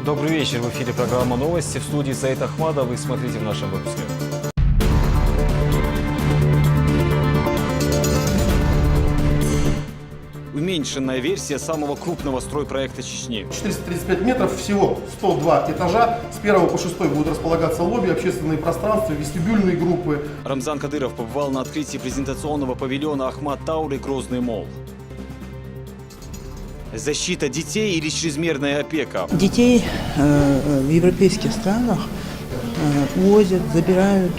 Добрый вечер. В эфире программа «Новости». В студии Саид Ахмадов. Вы смотрите в нашем выпуске. Уменьшенная версия самого крупного стройпроекта Чечни. 435 метров, всего 102 этажа. С 1 по 6 будут располагаться лобби, общественные пространства, вестибюльные группы. Рамзан Кадыров побывал на открытии презентационного павильона Ахмат Тауэр и Грозный молл. Защита детей или чрезмерная опека? Детей в европейских странах увозят, забирают,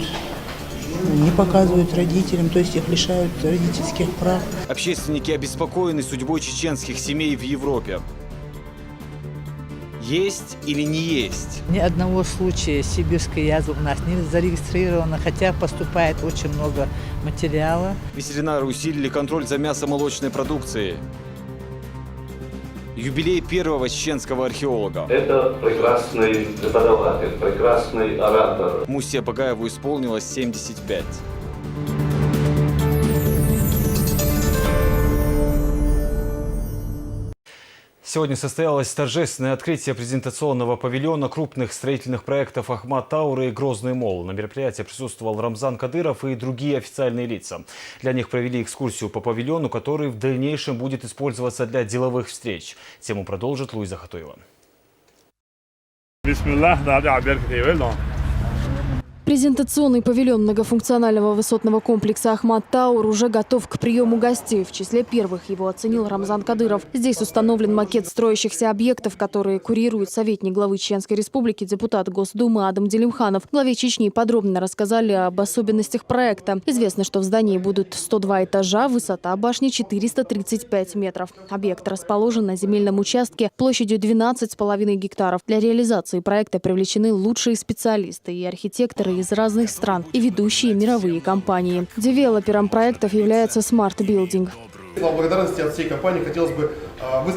не показывают родителям, то есть их лишают родительских прав. Общественники обеспокоены судьбой чеченских семей в Европе. Есть или не есть? Ни одного случая сибирской язвы у нас не зарегистрировано, хотя поступает очень много материала. Ветеринары усилили контроль за мясомолочной продукцией. Юбилей первого чеченского археолога. Это прекрасный преподаватель, прекрасный оратор. Мусе Багаеву исполнилось 75. Сегодня состоялось торжественное открытие презентационного павильона крупных строительных проектов Ахмат Тауэр и Грозный молл. На мероприятии присутствовал Рамзан Кадыров и другие официальные лица. Для них провели экскурсию по павильону, который в дальнейшем будет использоваться для деловых встреч. Тему продолжит Луиза Хатуева. Презентационный павильон многофункционального высотного комплекса Ахмат Тауэр уже готов к приему гостей. В числе первых его оценил Рамзан Кадыров. Здесь установлен макет строящихся объектов, которые курирует советник главы Чеченской Республики, депутат Госдумы Адам Делимханов. Главе Чечни подробно рассказали об особенностях проекта. Известно, что в здании будут 102 этажа, высота башни 435 метров. Объект расположен на земельном участке площадью 12,5 гектаров. Для реализации проекта привлечены лучшие специалисты и архитекторы из разных стран и ведущие мировые компании. Девелопером проектов является Smart Building. Слова благодарности от всей компании хотелось бы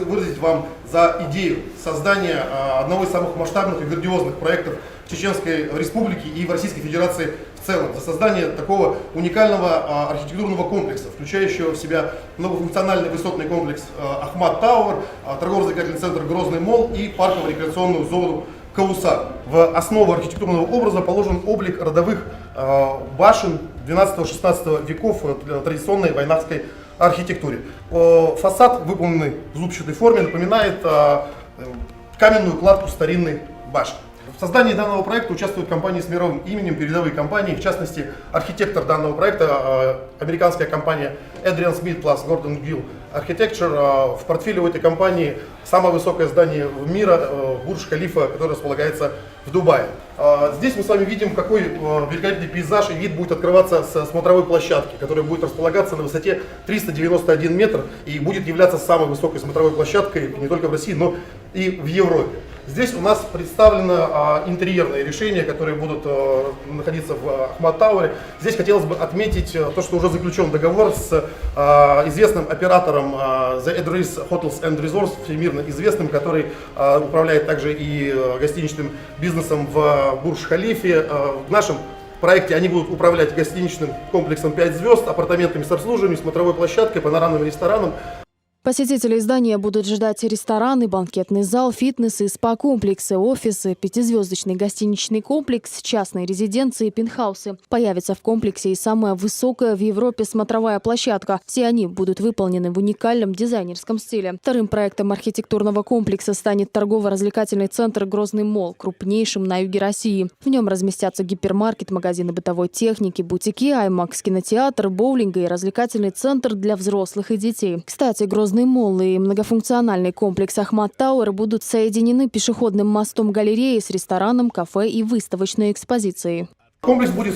выразить вам за идею создания одного из самых масштабных и грандиозных проектов Чеченской Республики и в Российской Федерации в целом. За создание такого уникального архитектурного комплекса, включающего в себя многофункциональный высотный комплекс Ахмат Тауэр, торгово-развлекательный центр Грозный молл и парково-рекреационную зону Каусар. В основу архитектурного образа положен облик родовых башен 12-16 веков традиционной войнавской архитектуре. Фасад, выполненный в зубчатой форме, напоминает каменную кладку старинной башни. В создании данного проекта участвуют компании с мировым именем, передовые компании, в частности, архитектор данного проекта, американская компания Adrian Smith plus Gordon Gill Architecture. В портфеле у этой компании самое высокое здание мира, Бурдж-Халифа, которое располагается в Дубае. Здесь мы с вами видим, какой великолепный пейзаж и вид будет открываться с смотровой площадки, которая будет располагаться на высоте 391 метр и будет являться самой высокой смотровой площадкой не только в России, но и в Европе. Здесь у нас представлено интерьерные решения, которые будут находиться в Ахмат Тауэре. Здесь хотелось бы отметить то, что уже заключен договор с известным оператором The Edris Hotels and Resorts, всемирно известным, который управляет также и гостиничным бизнесом в Бурдж-Халифе. В нашем проекте они будут управлять гостиничным комплексом 5 звезд, апартаментами с обслуживанием, смотровой площадкой, панорамным рестораном. Посетителей здания будут ждать рестораны, банкетный зал, фитнес и спа-комплексы, офисы, пятизвездочный гостиничный комплекс, частные резиденции, пентхаусы. Появится в комплексе и самая высокая в Европе смотровая площадка. Все они будут выполнены в уникальном дизайнерском стиле. Вторым проектом архитектурного комплекса станет торгово-развлекательный центр Грозный молл, крупнейшим на юге России. В нем разместятся гипермаркет, магазины бытовой техники, бутики, IMAX, кинотеатр, боулинг и развлекательный центр для взрослых и детей. Кстати, Грозный молл и многофункциональный комплекс Ахмат Тауэр будут соединены пешеходным мостом галереи с рестораном, кафе и выставочной экспозицией. Комплекс будет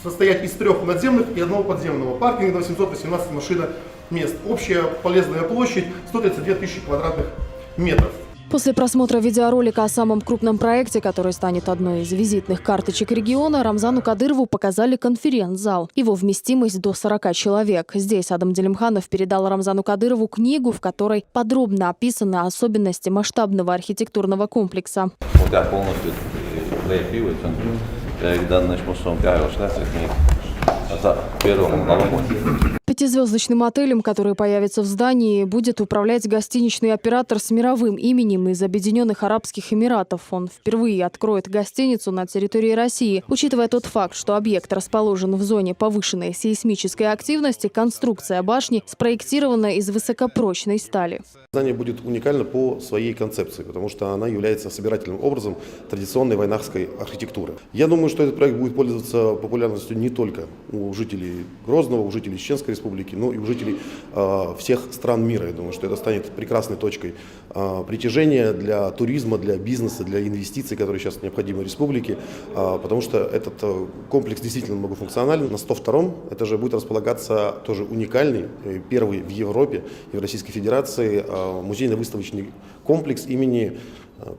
состоять из 3 надземных и 1 подземного паркинга на 718 машиномест. Общая полезная площадь 132 тысячи квадратных метров. После просмотра видеоролика о самом крупном проекте, который станет одной из визитных карточек региона, Рамзану Кадырову показали конференц-зал. Его вместимость до 40 человек. Здесь Адам Делимханов передал Рамзану Кадырову книгу, в которой подробно описаны особенности масштабного архитектурного комплекса. Пятизвездочным отелем, который появится в здании, будет управлять гостиничный оператор с мировым именем из Объединенных Арабских Эмиратов. Он впервые откроет гостиницу на территории России. Учитывая тот факт, что объект расположен в зоне повышенной сейсмической активности, конструкция башни спроектирована из высокопрочной стали. Здание будет уникально по своей концепции, потому что она является собирательным образом традиционной войнахской архитектуры. Я думаю, что этот проект будет пользоваться популярностью не только у жителей Грозного, у жителей Чеченской Республики, но и у жителей всех стран мира. Я думаю, что это станет прекрасной точкой притяжения для туризма, для бизнеса, для инвестиций, которые сейчас необходимы республике, потому что этот комплекс действительно многофункционален. На 102-м этаже будет располагаться тоже уникальный, первый в Европе и в Российской Федерации музейно-выставочный комплекс имени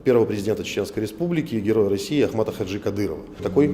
первого президента Чеченской Республики, героя России Ахмата Хаджи Кадырова. Такой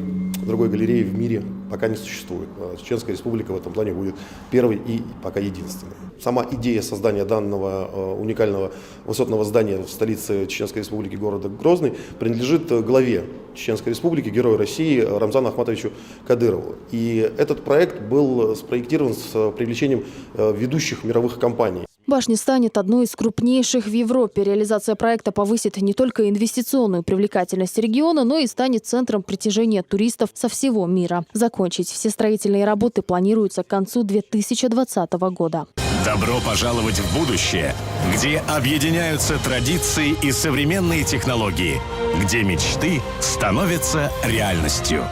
другой галереи в мире пока не существует. Чеченская Республика в этом плане будет первой и пока единственной. Сама идея создания данного уникального высотного здания в столице Чеченской Республики, города Грозный, принадлежит главе Чеченской Республики, герою России Рамзану Ахматовичу Кадырову. И этот проект был спроектирован с привлечением ведущих мировых компаний. Башня станет одной из крупнейших в Европе. Реализация проекта повысит не только инвестиционную привлекательность региона, но и станет центром притяжения туристов со всего мира. Закончить все строительные работы планируется к концу 2020 года. Добро пожаловать в будущее, где объединяются традиции и современные технологии, где мечты становятся реальностью.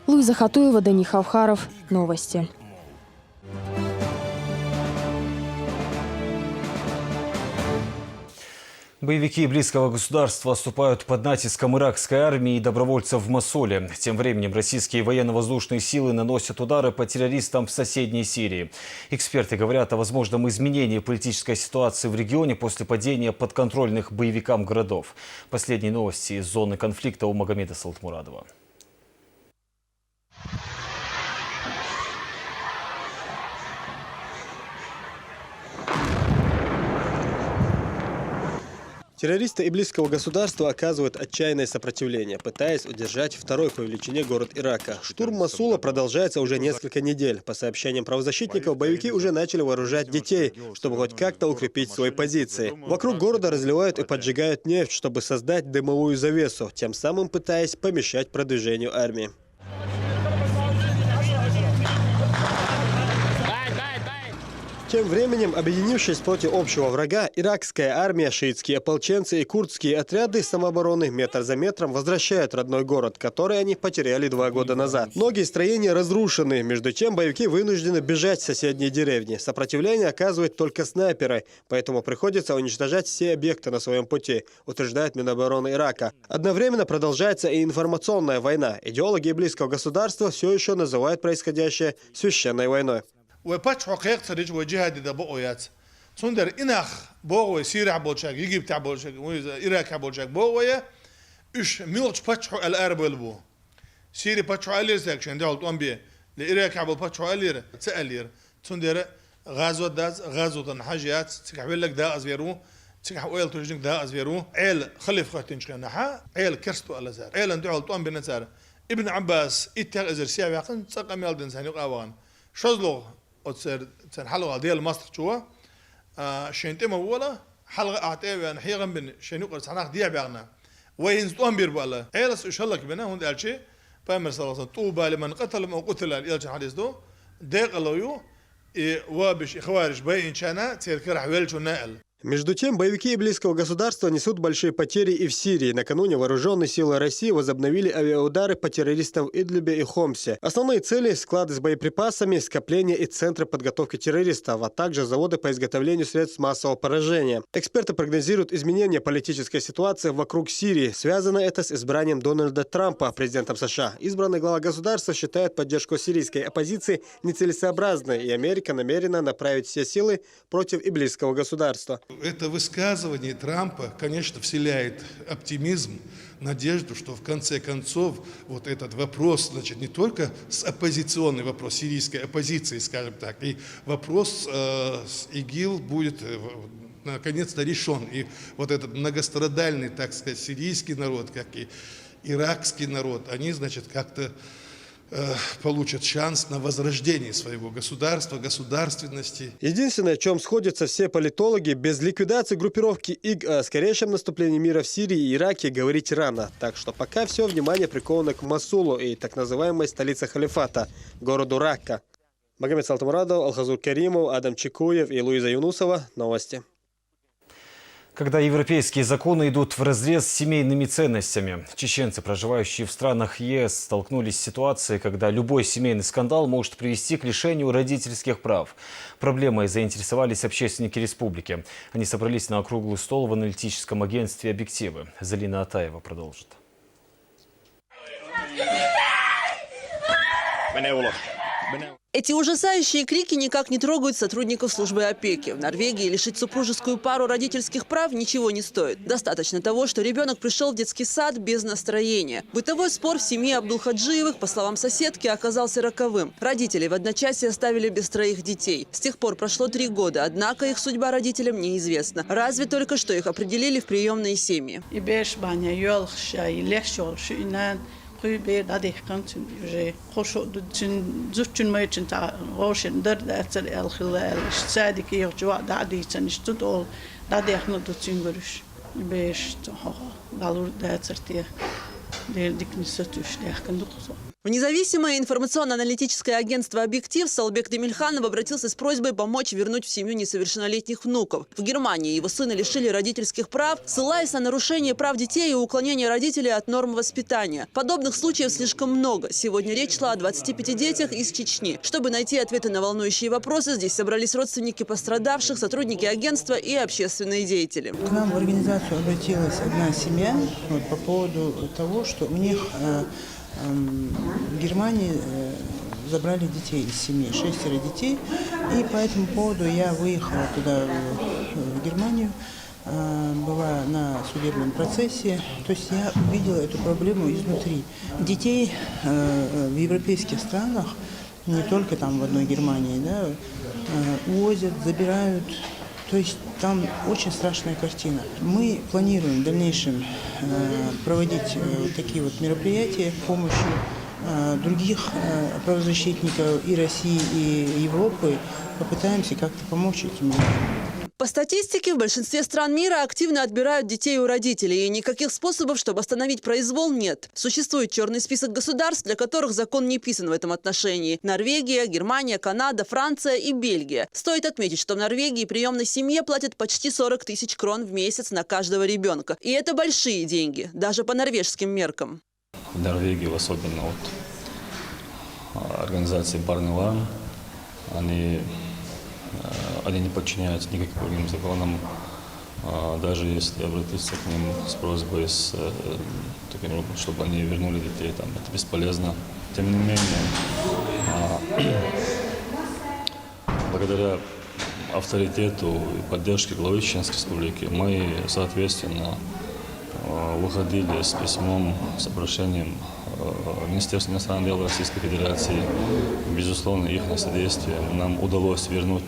Луиза Хатуева, Дани Хавхаров. Новости. Боевики близкого государства отступают под натиском иракской армии и добровольцев в Мосуле. Тем временем российские военно-воздушные силы наносят удары по террористам в соседней Сирии. Эксперты говорят о возможном изменении политической ситуации в регионе после падения подконтрольных боевикам городов. Последние новости из зоны конфликта у Магомеда Салтмурадова. Террористы и близкого государства оказывают отчаянное сопротивление, пытаясь удержать второй по величине город Ирака. Штурм Мосула продолжается уже несколько недель. По сообщениям правозащитников, боевики уже начали вооружать детей, чтобы хоть как-то укрепить свои позиции. Вокруг города разливают и поджигают нефть, чтобы создать дымовую завесу, тем самым пытаясь помешать продвижению армии. Тем временем, объединившись против общего врага, иракская армия, шиитские ополченцы и курдские отряды самообороны метр за метром возвращают родной город, который они потеряли 2 года назад. Многие строения разрушены, между тем боевики вынуждены бежать в соседние деревни. Сопротивление оказывают только снайперы, поэтому приходится уничтожать все объекты на своем пути, утверждает Минобороны Ирака. Одновременно продолжается и информационная война. Идеологи близкого государства все еще называют происходящее священной войной. وبتشحو قيقترج وجهاد دا بقويات صندر إنخ بقوي سيرع بولشاك يجيب تاع بولشاك إيراك بولشاك بقوية إيش ميلش بتشحو الأرب البو سيري بتشحو ألير ساكشن دعوت أمبيه لإيراك عبول بتشحو ألير تألير صندر غازو داز غازو تنحاجيات تكحول لك دا أزفيرو تكحو أيل ترجنك دا أزفيرو عيل خلف خاتين شكناها عيل كرستو على زار عيل دعوت أمبيه نزار ابن عباس إتاق أزر سيا يقن تسقم يالدن سانيق أوان شزلو حلقة ديال مصر شوا شنتي مولا حلقة أعتبر أن حيغن بن شنوق سناخ ديا بعنا وين زوان بيربالا عيلس إيش الله كبنا هون قال شيء فأمر صلى الله عليه وسلم طوبى لمن قتل ما قتل الإلج حديث دو ديق الله وابش إخوارج بين شنا تذكر حوالج ونائل. Между тем, боевики близкого государства несут большие потери и в Сирии. Накануне вооруженные силы России возобновили авиаудары по террористам в Идлибе и Хомсе. Основные цели – склады с боеприпасами, скопления и центры подготовки террористов, а также заводы по изготовлению средств массового поражения. Эксперты прогнозируют изменение политической ситуации вокруг Сирии. Связано это с избранием Дональда Трампа президентом США. Избранный глава государства считает поддержку сирийской оппозиции нецелесообразной, и Америка намерена направить все силы против и близкого государства. Это высказывание Трампа, конечно, вселяет оптимизм, надежду, что в конце концов вот этот вопрос, значит, не только оппозиционный вопрос сирийской оппозиции, скажем так, и вопрос с ИГИЛ будет наконец-то решен. И вот этот многострадальный, так сказать, сирийский народ, как и иракский народ, они, значит, как-то получат шанс на возрождение своего государства, государственности. Единственное, в чем сходятся все политологи, без ликвидации группировки ИГ о скорейшем наступлении мира в Сирии и Ираке говорить рано. Так что пока все внимание приковано к Мосулу и так называемой столице халифата, городу Ракка. Магомед Салтамурадов, Алхазур Каримов, Адам Чекуев и Луиза Юнусова. Новости. Когда европейские законы идут вразрез с семейными ценностями, чеченцы, проживающие в странах ЕС, столкнулись с ситуацией, когда любой семейный скандал может привести к лишению родительских прав. Проблемой заинтересовались общественники республики. Они собрались на округлый стол в аналитическом агентстве «Объективы». Залина Атаева продолжит. Эти ужасающие крики никак не трогают сотрудников службы опеки. В Норвегии лишить супружескую пару родительских прав ничего не стоит. Достаточно того, что ребенок пришел в детский сад без настроения. Бытовой спор в семье Абдулхаджиевых, по словам соседки, оказался роковым. Родители в одночасье оставили без 3 детей. С тех пор прошло 3 года, однако их судьба родителям неизвестна. Разве только что их определили в приемные семьи. В независимое информационно-аналитическое агентство «Объектив» Салбек Демельханов обратился с просьбой помочь вернуть в семью несовершеннолетних внуков. В Германии его сына лишили родительских прав, ссылаясь на нарушение прав детей и уклонение родителей от норм воспитания. Подобных случаев слишком много. Сегодня речь шла о 25 детях из Чечни. Чтобы найти ответы на волнующие вопросы, здесь собрались родственники пострадавших, сотрудники агентства и общественные деятели. К нам в организацию обратилась одна семья по поводу того, что у них в Германии забрали детей из семьи, 6 детей. И по этому поводу я выехала туда, в Германию, была на судебном процессе. То есть я увидела эту проблему изнутри. Детей в европейских странах, не только там в одной Германии, да, увозят, забирают. То есть там очень страшная картина. Мы планируем в дальнейшем проводить такие вот мероприятия с помощью других правозащитников и России, и Европы. Попытаемся как-то помочь этим людям. По статистике, в большинстве стран мира активно отбирают детей у родителей. И никаких способов, чтобы остановить произвол, нет. Существует черный список государств, для которых закон не писан в этом отношении. Норвегия, Германия, Канада, Франция и Бельгия. Стоит отметить, что в Норвегии приемной семье платят почти 40 000 крон в месяц на каждого ребенка. И это большие деньги, даже по норвежским меркам. В Норвегии, особенно организации Барневан, они не подчиняются никаким законам, даже если обратиться к ним с просьбой, чтобы они вернули детей, это бесполезно. Тем не менее, благодаря авторитету и поддержке главы Чеченской Республики мы, соответственно, выходили с письмом, с обращением в Министерство иностранных дел Российской Федерации. Безусловно, их содействием нам удалось вернуть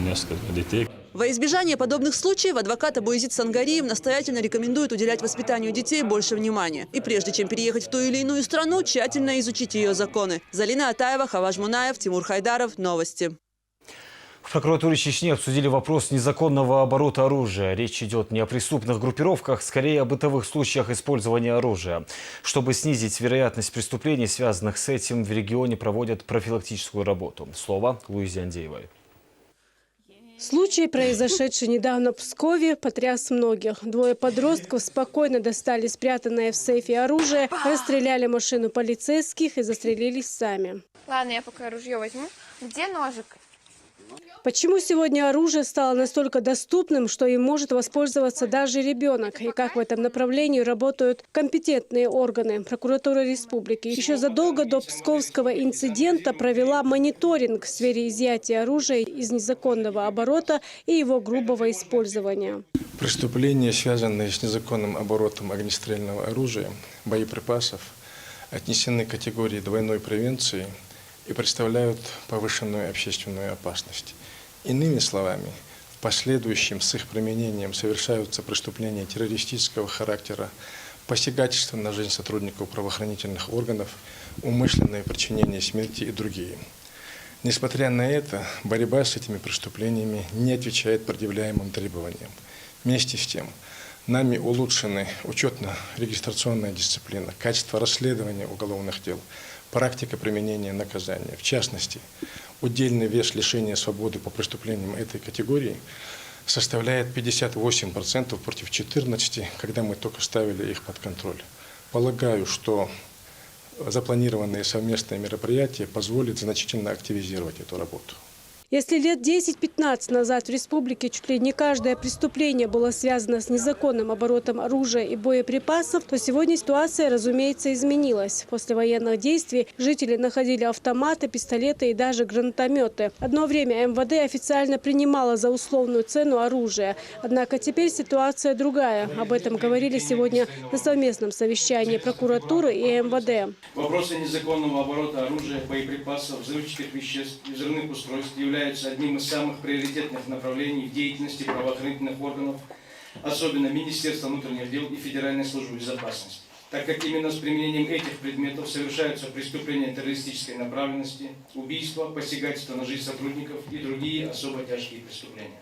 несколько детей. Во избежание подобных случаев адвокат Абуязид Сангариев настоятельно рекомендует уделять воспитанию детей больше внимания. И прежде чем переехать в ту или иную страну, тщательно изучить ее законы. Залина Атаева, Хаваж Мунаев, Тимур Хайдаров. Новости. В прокуратуре Чечни обсудили вопрос незаконного оборота оружия. Речь идет не о преступных группировках, скорее о бытовых случаях использования оружия. Чтобы снизить вероятность преступлений, связанных с этим, в регионе проводят профилактическую работу. Слово Луизе Андеевой. Случай, произошедший недавно в Пскове, потряс многих. 2 подростков спокойно достали спрятанное в сейфе оружие, расстреляли машину полицейских и застрелились сами. Ладно, я пока ружье возьму. Где ножик? Почему сегодня оружие стало настолько доступным, что им может воспользоваться даже ребенок? И как в этом направлении работают компетентные органы? Прокуратура республики еще задолго до псковского инцидента провела мониторинг в сфере изъятия оружия из незаконного оборота и его грубого использования. Преступления, связанные с незаконным оборотом огнестрельного оружия, боеприпасов, отнесены к категории двойной превенции и представляют повышенную общественную опасность. Иными словами, в последующем с их применением совершаются преступления террористического характера, посягательство на жизнь сотрудников правоохранительных органов, умышленное причинение смерти и другие. Несмотря на это, борьба с этими преступлениями не отвечает предъявляемым требованиям. Вместе с тем, нами улучшены учетно-регистрационная дисциплина, качество расследования уголовных дел, практика применения наказания. В частности, удельный вес лишения свободы по преступлениям этой категории составляет 58% против 14%, когда мы только ставили их под контроль. Полагаю, что запланированные совместные мероприятия позволят значительно активизировать эту работу. Если лет 10-15 назад в республике чуть ли не каждое преступление было связано с незаконным оборотом оружия и боеприпасов, то сегодня ситуация, разумеется, изменилась. После военных действий жители находили автоматы, пистолеты и даже гранатометы. Одно время МВД официально принимало за условную цену оружие. Однако теперь ситуация другая. Об этом говорили сегодня на совместном совещании прокуратуры и МВД. Вопросы незаконного оборота оружия, боеприпасов, взрывчатых веществ и взрывных устройств являются одним из самых приоритетных направлений в деятельности правоохранительных органов, особенно Министерства внутренних дел и Федеральной службы безопасности, так как именно с применением этих предметов совершаются преступления террористической направленности, убийства, посягательства на жизнь сотрудников и другие особо тяжкие преступления.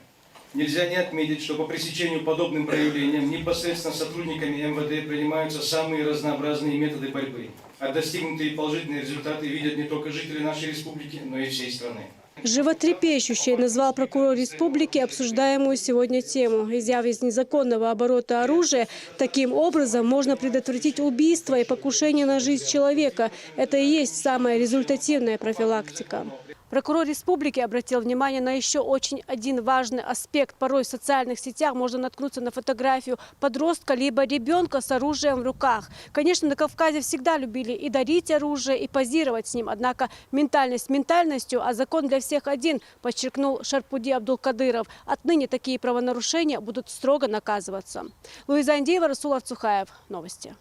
Нельзя не отметить, что по пресечению подобным проявлениям непосредственно сотрудниками МВД принимаются самые разнообразные методы борьбы, а достигнутые положительные результаты видят не только жители нашей республики, но и всей страны. Животрепещущей назвал прокурор республики обсуждаемую сегодня тему. Изъяв из незаконного оборота оружия, таким образом можно предотвратить убийство и покушение на жизнь человека. Это и есть самая результативная профилактика. Прокурор республики обратил внимание на еще очень один важный аспект. Порой в социальных сетях можно наткнуться на фотографию подростка либо ребенка с оружием в руках. Конечно, на Кавказе всегда любили и дарить оружие, и позировать с ним. Однако ментальность ментальностью, а закон для всех один, подчеркнул Шарпуди Абдулкадыров. Отныне такие правонарушения будут строго наказываться. Луиза Индеева, Расул Арцухаев. Новости.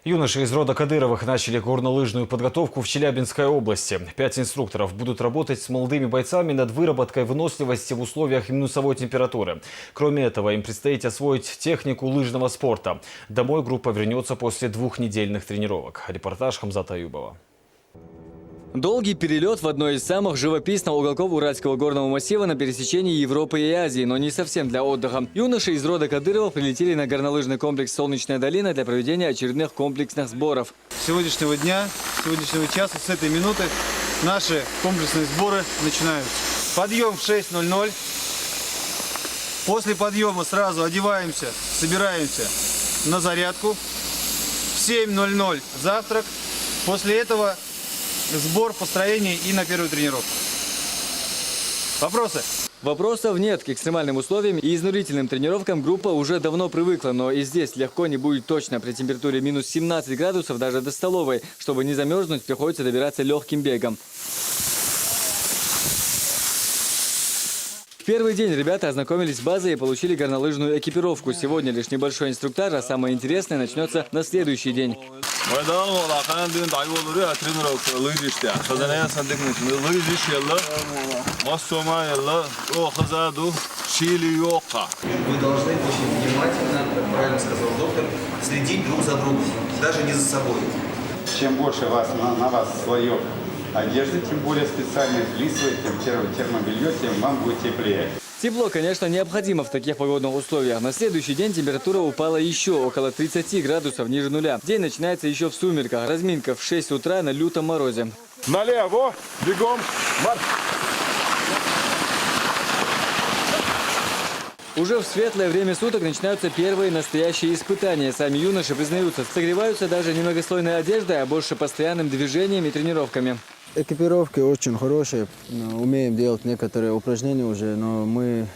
Юноши из рода Кадыровых начали горнолыжную подготовку в Челябинской области. 5 инструкторов будут работать с молодыми бойцами над выработкой выносливости в условиях минусовой температуры. Кроме этого, им предстоит освоить технику лыжного спорта. Домой группа вернется после 2-недельных тренировок. Репортаж Хамзата Аюбова. Долгий перелет в одной из самых живописных уголков Уральского горного массива на пересечении Европы и Азии, но не совсем для отдыха. Юноши из рода Кадыровых прилетели на горнолыжный комплекс «Солнечная долина» для проведения очередных комплексных сборов. С сегодняшнего дня, с сегодняшнего часа, с этой минуты наши комплексные сборы начинаются. Подъем в 6:00. После подъема сразу одеваемся, собираемся на зарядку. В 7:00 завтрак. После этого сбор, построение и на первую тренировку. Вопросы? Вопросов нет. К экстремальным условиям и изнурительным тренировкам группа уже давно привыкла, но и здесь легко не будет точно. При температуре минус 17 градусов даже до столовой. Чтобы не замерзнуть, приходится добираться легким бегом. В первый день ребята ознакомились с базой и получили горнолыжную экипировку. Сегодня лишь небольшой инструктаж, а самое интересное начнется на следующий день. Вы должны очень внимательно, как правильно сказал доктор, следить друг за другом, даже не за собой. Чем больше на вас слоев одежды, тем более специальной флисовой, тем термобелье, тем вам будет теплее. Тепло, конечно, необходимо в таких погодных условиях. На следующий день температура упала еще около 30 градусов ниже нуля. День начинается еще в сумерках. Разминка в 6 утра на лютом морозе. Налево, бегом, марш! Уже в светлое время суток начинаются первые настоящие испытания. Сами юноши признаются, согреваются даже не многослойной одеждой, а больше постоянным движением и тренировками. Экипировка очень хорошая, умеем делать некоторые упражнения уже, но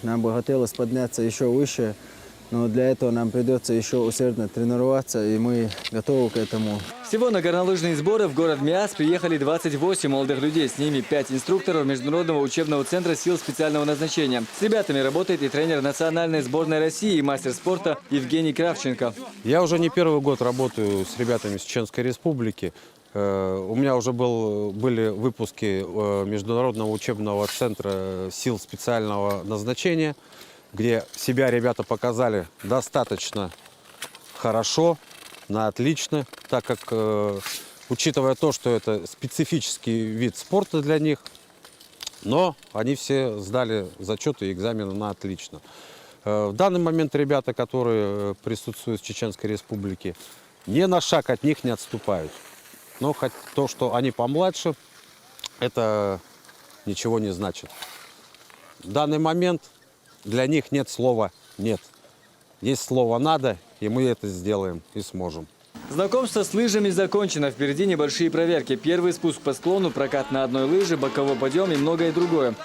нам бы хотелось подняться еще выше, но для этого нам придется еще усердно тренироваться, и мы готовы к этому. Всего на горнолыжные сборы в город Миас приехали 28 молодых людей. С ними 5 инструкторов Международного учебного центра сил специального назначения. С ребятами работает и тренер национальной сборной России и мастер спорта Евгений Кравченко. Я уже не первый год работаю с ребятами с Чеченской Республики. У меня уже были выпуски Международного учебного центра сил специального назначения, где себя ребята показали достаточно хорошо, на отлично, так как, учитывая то, что это специфический вид спорта для них, но они все сдали зачеты и экзамены на отлично. В данный момент ребята, которые присутствуют в Чеченской Республике, ни на шаг от них не отступают. Но хоть то, что они помладше, это ничего не значит. В данный момент для них нет слова «нет». Есть слово «надо», и мы это сделаем и сможем. Знакомство с лыжами закончено. Впереди небольшие проверки. Первый спуск по склону, прокат на одной лыже, боковой подъем и многое другое.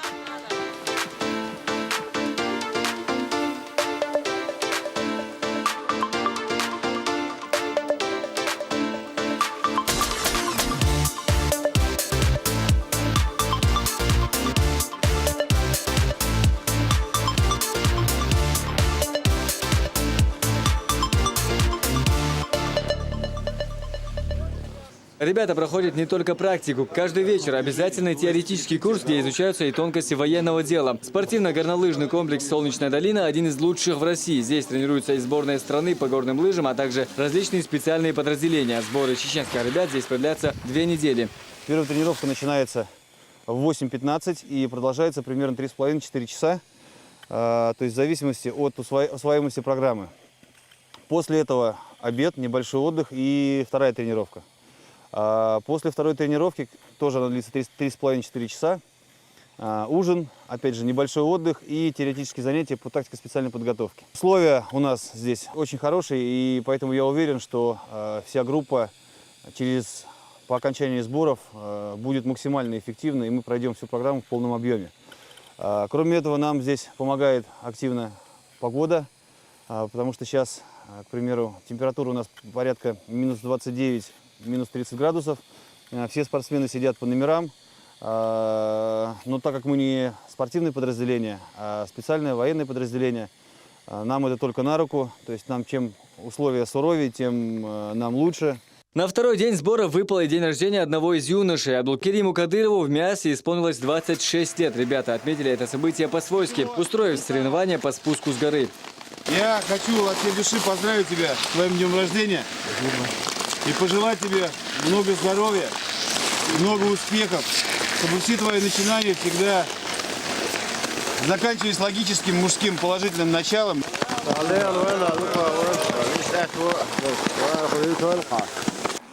Ребята проходят не только практику. Каждый вечер обязательный теоретический курс, где изучаются и тонкости военного дела. Спортивно-горнолыжный комплекс «Солнечная долина» – один из лучших в России. Здесь тренируются и сборная страны по горным лыжам, а также различные специальные подразделения. Сборы чеченских ребят здесь продлятся 2 недели. Первая тренировка начинается в 8:15 и продолжается примерно 3,5-4 часа. То есть в зависимости от усвояемости программы. После этого обед, небольшой отдых и вторая тренировка. После второй тренировки, тоже она длится 3,5-4 часа, ужин, опять же небольшой отдых и теоретические занятия по тактике специальной подготовки. Условия у нас здесь очень хорошие, и поэтому я уверен, что вся группа по окончании сборов будет максимально эффективна, и мы пройдем всю программу в полном объеме. Кроме этого, нам здесь помогает активно погода, потому что сейчас, к примеру, температура у нас порядка минус 29, минус 30 градусов. Все спортсмены сидят по номерам. Но так как мы не спортивное подразделение, а специальное военное подразделение, нам это только на руку. То есть нам чем условия суровее, тем нам лучше. На второй день сбора выпал и день рождения одного из юношей. Абдулкериму Кадырову в Миасе исполнилось 26 лет. Ребята отметили это событие по-свойски, устроив соревнования по спуску с горы. Я хочу от всей души поздравить тебя с твоим днем рождения. И пожелать тебе много здоровья, много успехов, чтобы все твои начинания всегда заканчивались логическим, мужским, положительным началом.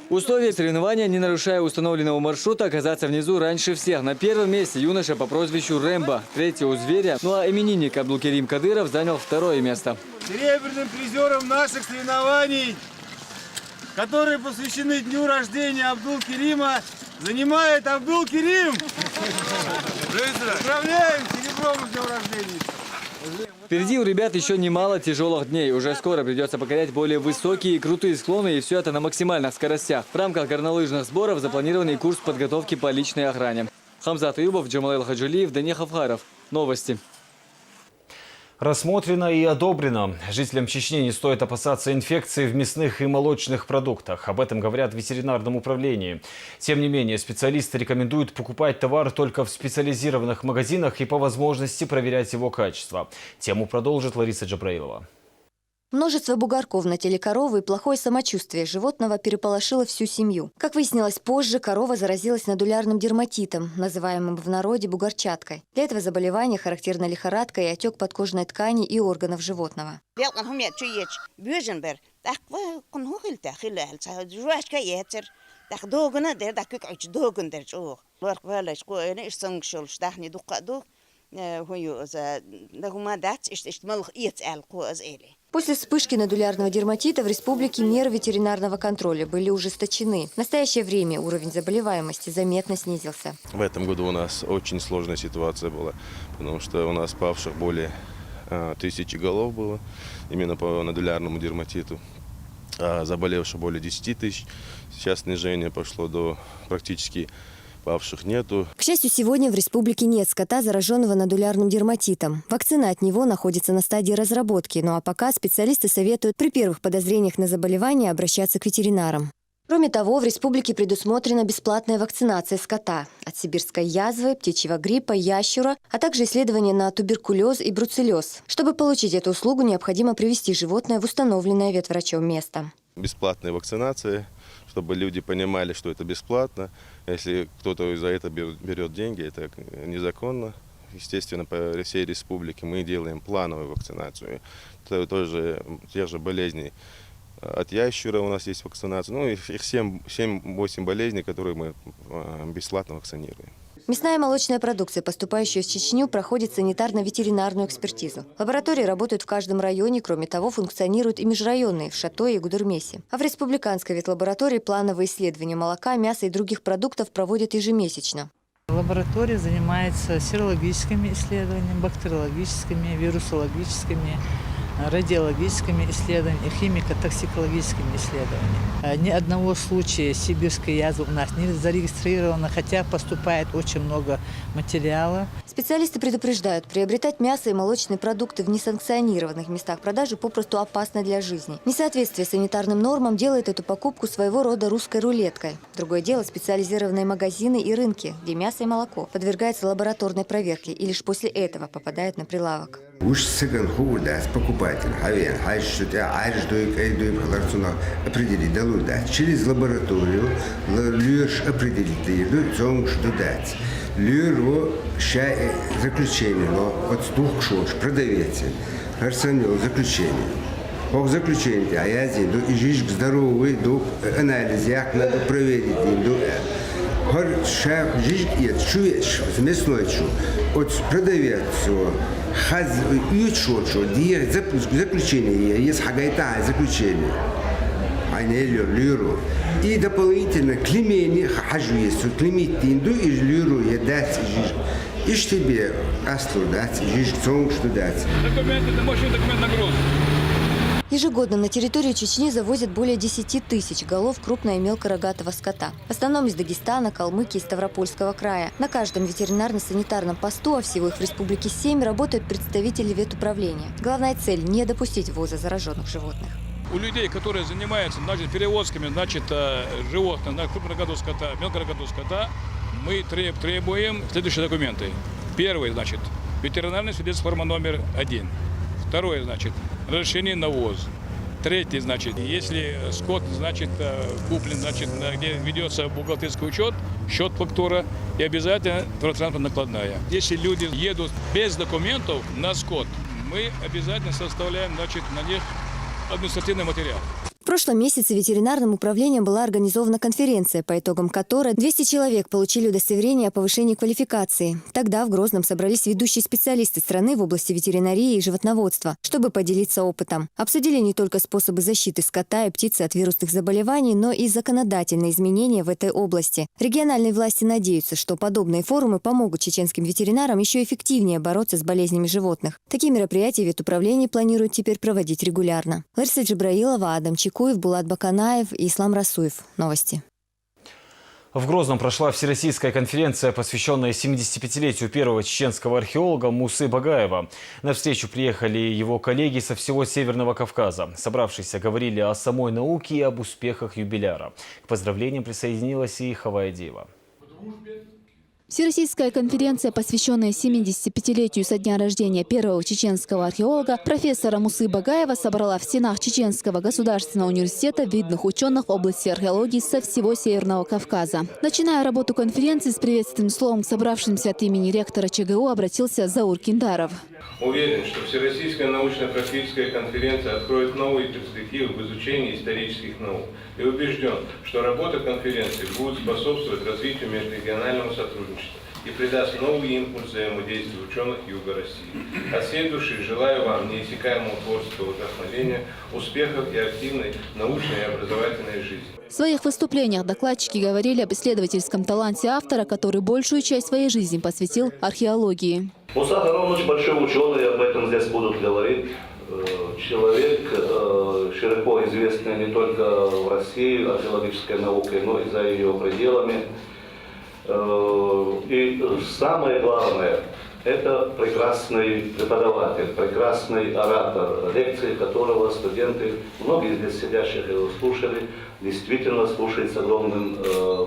Условия соревнования, не нарушая установленного маршрута, оказаться внизу раньше всех. На первом месте юноша по прозвищу Рэмбо, третьего зверя, ну а именинник Абдулкерим Кадыров занял второе место. Серебряным призером наших соревнований, которые посвящены дню рождения Абдулкерима, занимает Абдулкерим. Поздравляем серебром с днем рождения. Впереди у ребят еще немало тяжелых дней. Уже скоро придется покорять более высокие и крутые склоны, и все это на максимальных скоростях. В рамках горнолыжных сборов запланированный курс подготовки по личной охране. Хамзат Аюбов, Джамалайл Хаджилиев, Дания Хавхаров. Новости. Рассмотрено и одобрено. Жителям Чечни не стоит опасаться инфекции в мясных и молочных продуктах. Об этом говорят в ветеринарном управлении. Тем не менее, специалисты рекомендуют покупать товар только в специализированных магазинах и по возможности проверять его качество. Тему продолжит Лариса Джабраилова. Множество бугорков на теле коровы и плохое самочувствие животного переполошило всю семью. Как выяснилось позже, корова заразилась нодулярным дерматитом, называемым в народе бугорчаткой. Для этого заболевания характерна лихорадка и отек подкожной ткани и органов животного. После вспышки нодулярного дерматита в республике меры ветеринарного контроля были ужесточены. В настоящее время уровень заболеваемости заметно снизился. В этом году у нас очень сложная ситуация была, потому что у нас павших более 1000 голов было именно по нодулярному дерматиту, а заболевших более 10 тысяч. Сейчас снижение пошло до практически павших нету. К счастью, сегодня в республике нет скота, зараженного нодулярным дерматитом. Вакцина от него находится на стадии разработки, ну а пока специалисты советуют при первых подозрениях на заболевание обращаться к ветеринарам. Кроме того, в республике предусмотрена бесплатная вакцинация скота от сибирской язвы, птичьего гриппа, ящура, а также исследования на туберкулез и бруцеллез. Чтобы получить эту услугу, необходимо привести животное в установленное ветврачом место. Бесплатная вакцинация, чтобы люди понимали, что это бесплатно. Если кто-то за это берет деньги, это незаконно. Естественно, по всей республике мы делаем плановую вакцинацию. Тоже те же болезни. От ящура у нас есть вакцинация. Ну и 7-8 болезней, которые мы бесплатно вакцинируем. Мясная и молочная продукция, поступающая в Чечню, проходит санитарно-ветеринарную экспертизу. Лаборатории работают в каждом районе, кроме того, функционируют и межрайонные в Шатое и Гудермесе. А в республиканской ветлаборатории плановые исследования молока, мяса и других продуктов проводят ежемесячно. Лаборатория занимается серологическими исследованиями, бактериологическими, вирусологическими, радиологическими исследованиями, химико-токсикологическими исследованиями. Ни одного случая сибирской язвы у нас не зарегистрировано, хотя поступает очень много материала. Специалисты предупреждают, приобретать мясо и молочные продукты в несанкционированных местах продажи попросту опасно для жизни. Несоответствие санитарным нормам делает эту покупку своего рода русской рулеткой. Другое дело – специализированные магазины и рынки, где мясо и молоко подвергается лабораторной проверке и лишь после этого попадает на прилавок. Покупатель, определить, через лабораторию, определить, заключение, продавец, персонал, заключение. По заключению, а я здесь, здоровый, анализ, як надо проверить, от продавец, заключение, есть заключение. И дополнительно клеймение, клеймить и лиру, дать, и тебе астру дать, что дать. Документы, это мощный документ на груз. Ежегодно на территорию Чечни завозят более 10 тысяч голов крупного и мелкорогатого скота. В основном из Дагестана, Калмыкии и Ставропольского края. На каждом ветеринарно-санитарном посту, а всего их в республике 7, работают представители ветуправления. Главная цель – не допустить ввоза зараженных животных. У людей, которые занимаются перевозками животных на крупнорогатого скота, мелкорогатого скота, мы требуем следующие документы. Первый, ветеринарный свидетельство форма номер 1. Второе, разрешение на ввоз. Третий, если скот, куплен, где ведется бухгалтерский учет, счет фактура и обязательно транспортная накладная. Если люди едут без документов на скот, мы обязательно составляем, на них административный материал. В прошлом месяце ветеринарным управлением была организована конференция, по итогам которой 200 человек получили удостоверение о повышении квалификации. Тогда в Грозном собрались ведущие специалисты страны в области ветеринарии и животноводства, чтобы поделиться опытом. Обсудили не только способы защиты скота и птицы от вирусных заболеваний, но и законодательные изменения в этой области. Региональные власти надеются, что подобные форумы помогут чеченским ветеринарам еще эффективнее бороться с болезнями животных. Такие мероприятия ветуправление планирует теперь проводить регулярно. Лариса Джабраилова, Адам Чикуев, Булат Баканаев и Ислам Расуев. Новости. В Грозном прошла всероссийская конференция, посвященная 75-летию первого чеченского археолога Мусы Багаева. На встречу приехали его коллеги со всего Северного Кавказа. Собравшиеся говорили о самой науке и об успехах юбиляра. К поздравлениям присоединилась и Хаваедиева. Всероссийская конференция, посвященная 75-летию со дня рождения первого чеченского археолога, профессора Мусы Багаева, собрала в стенах Чеченского государственного университета видных ученых в области археологии со всего Северного Кавказа. Начиная работу конференции, с приветственным словом к собравшимся от имени ректора ЧГУ обратился Заур Киндаров. Уверен, что Всероссийская научно-практическая конференция откроет новые перспективы в изучении исторических наук. И убежден, что работа конференции будет способствовать развитию межрегионального сотрудничества и придаст новый импульс взаимодействию ученых Юга России. От всей души желаю вам неиссякаемого творческого вдохновения, успехов и активной научной и образовательной жизни. В своих выступлениях докладчики говорили об исследовательском таланте автора, который большую часть своей жизни посвятил археологии. Муса Харонович большой ученый, об этом здесь будут говорить. Человек, широко известный не только в России археологической наукой, но и за ее пределами. И самое главное, Это прекрасный преподаватель, прекрасный оратор, лекции которого студенты, многие здесь сидящих его слушали, действительно слушают с огромным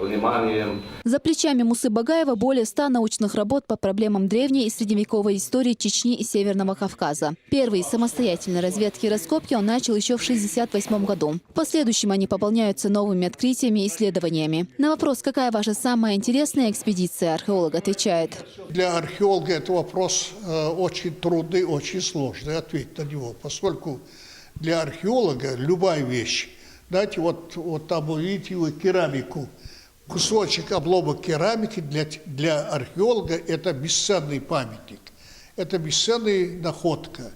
вниманием. За плечами Мусы Багаева более 100 научных работ по проблемам древней и средневековой истории Чечни и Северного Кавказа. Первые самостоятельные разведки и раскопки он начал еще в 1968 году. В последующем они пополняются новыми открытиями и исследованиями. На вопрос, какая ваша самая интересная экспедиция, археолог отвечает. Для археолога это вопрос очень трудный, очень сложный ответить на него, поскольку для археолога любая вещь, знаете, вот там вы видите керамику, кусочек обломок керамики для археолога это бесценный памятник, это бесценная находка,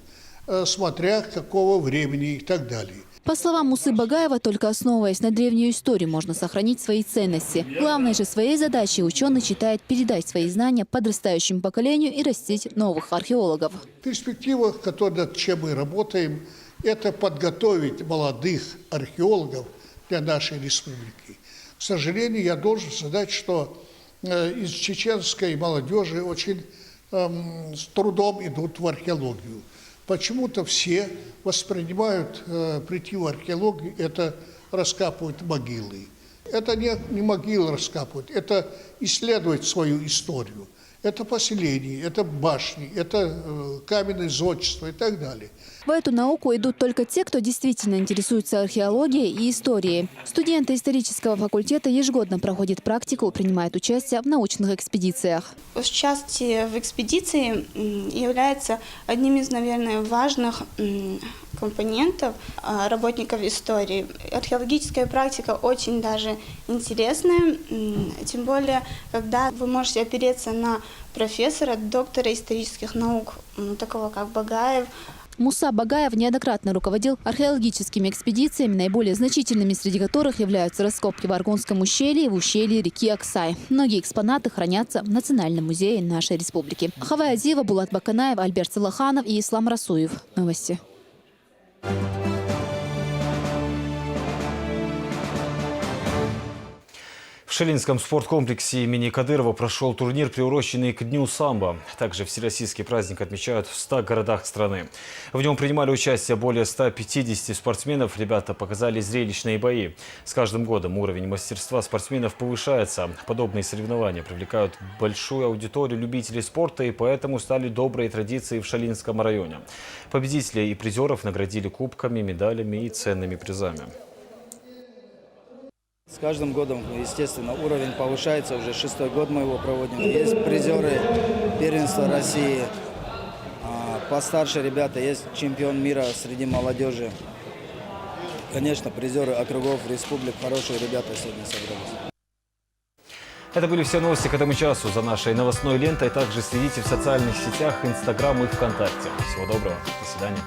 смотря какого времени и так далее. По словам Мусы Багаева, только основываясь на древнюю историю, можно сохранить свои ценности. Главной же своей задачей ученый считает передать свои знания подрастающему поколению и растить новых археологов. Перспектива, над чем мы работаем, это подготовить молодых археологов для нашей республики. К сожалению, я должен сказать, что из чеченской молодежи очень с трудом идут в археологию. Почему-то все воспринимают прийти в археологию, это раскапывать могилы. Это не могилы раскапывать, это исследовать свою историю. Это поселение, это башни, это каменное зодчество и так далее. В эту науку идут только те, кто действительно интересуется археологией и историей. Студенты исторического факультета ежегодно проходят практику, принимают участие в научных экспедициях. Участие в экспедиции является одним из, наверное, важных компонентов работников истории. Археологическая практика очень даже интересная, тем более, когда вы можете опереться на профессора, доктора исторических наук, такого как Багаев. Муса Багаев неоднократно руководил археологическими экспедициями, наиболее значительными среди которых являются раскопки в Аргунском ущелье и в ущелье реки Аксай. Многие экспонаты хранятся в Национальном музее нашей республики. Хавай Азиева, Булат Баканаев, Альберт Салаханов и Ислам Расуев. Новости. В Шалинском спорткомплексе имени Кадырова прошел турнир, приуроченный к Дню самбо. Также всероссийский праздник отмечают в 100 городах страны. В нем принимали участие более 150 спортсменов. Ребята показали зрелищные бои. С каждым годом уровень мастерства спортсменов повышается. Подобные соревнования привлекают большую аудиторию любителей спорта и поэтому стали доброй традицией в Шалинском районе. Победителей и призеров наградили кубками, медалями и ценными призами. С каждым годом, естественно, уровень повышается. Уже 6-й год мы его проводим. Есть призеры первенства России. Постарше ребята, есть чемпион мира среди молодежи. Конечно, призеры округов, республик. Хорошие ребята сегодня собрались. Это были все новости к этому часу. За нашей новостной лентой также следите в социальных сетях, Инстаграм и ВКонтакте. Всего доброго. До свидания.